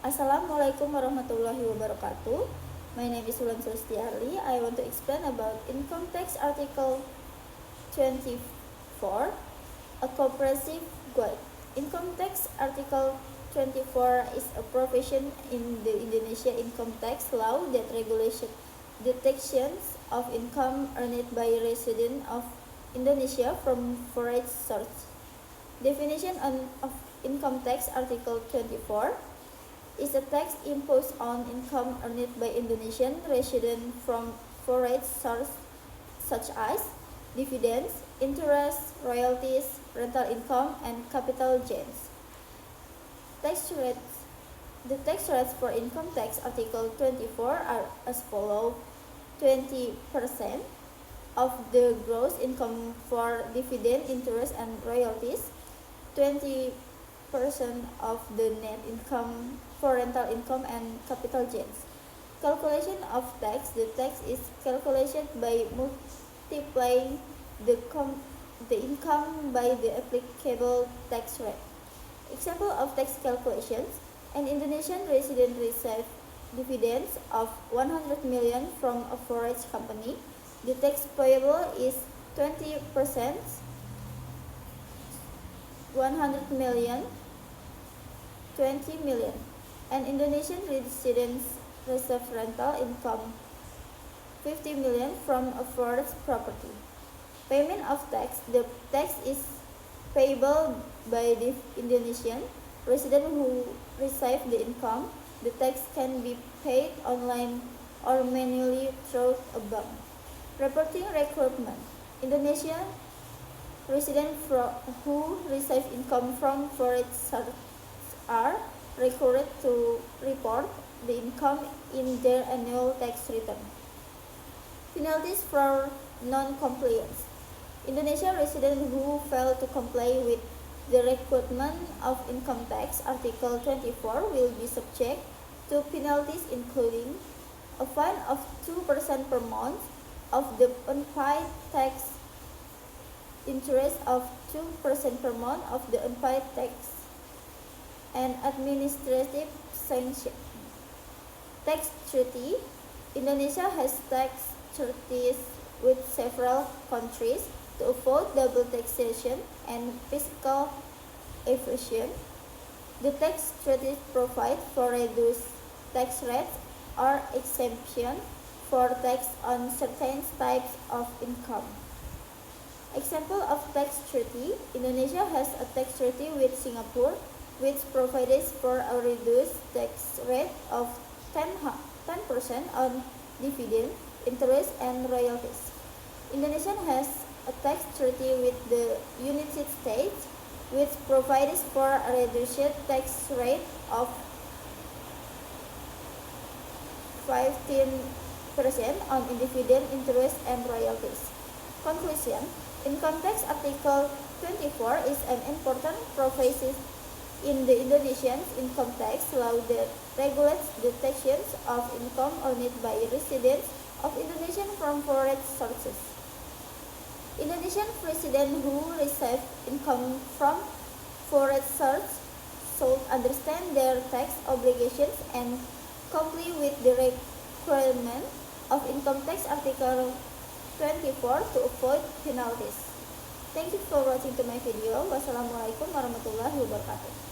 Assalamualaikum warahmatullahi wabarakatuh. My name is Wulan Sulistiarli. I want to explain about Income Tax Article 24, a comprehensive guide. Income Tax Article 24 is a provision in the Indonesia income tax law that regulates the taxations of income earned by residents of Indonesia from foreign sources. Definition of Income Tax Article 24 is a tax imposed on income earned by Indonesian residents from foreign sources such as dividends, interest, royalties, rental income, and capital gains. Tax rates. The tax rates for Income Tax Article 24 are as follows: 20% of the gross income for dividend, interest, and royalties, 20% of the net income for rental income and capital gains. Calculation of tax. The tax is calculated by multiplying the income by the applicable tax rate. Example of tax calculations: an Indonesian resident receives dividends of 100 million from a foreign company. The tax payable is 20%, 100 million, 20 million. An Indonesian resident receives rental income 50 million from a foreign property. Payment of tax. The tax is payable by the Indonesian resident who receives the income. The tax can be paid online or manually through a bank. Reporting requirement. Indonesian residents who receive income from foreign sources are required to report the income in their annual tax return. Penalties for non-compliance. Indonesian residents who fail to comply with the requirement of Income Tax Article 24 will be subject to penalties including a fine of 2% per month of the unpaid tax, interest of 2% per month of the unpaid tax, and administrative sanction. Tax treaty. Indonesia has tax treaties with several countries to avoid double taxation and fiscal evasion. The tax treaties provide for reduced tax rates or exemption for tax on certain types of income. Example of tax treaty: Indonesia has a tax treaty with Singapore which provides for a reduced tax rate of 10% on dividend, interest, and royalties. Indonesia has a tax treaty with the United States which provides for a reduced tax rate of 15% on dividend, interest, and royalties. Conclusion: Income Tax Article 24 is an important provision in the Indonesian income tax law that regulates the taxations of income earned by residents of Indonesia from foreign sources. Indonesian residents who receive income from foreign sources should understand their tax obligations and comply with the requirement of Income Tax Article 24 to avoid penalties. Thank you for watching to my video. Wassalamualaikum warahmatullahi wabarakatuh.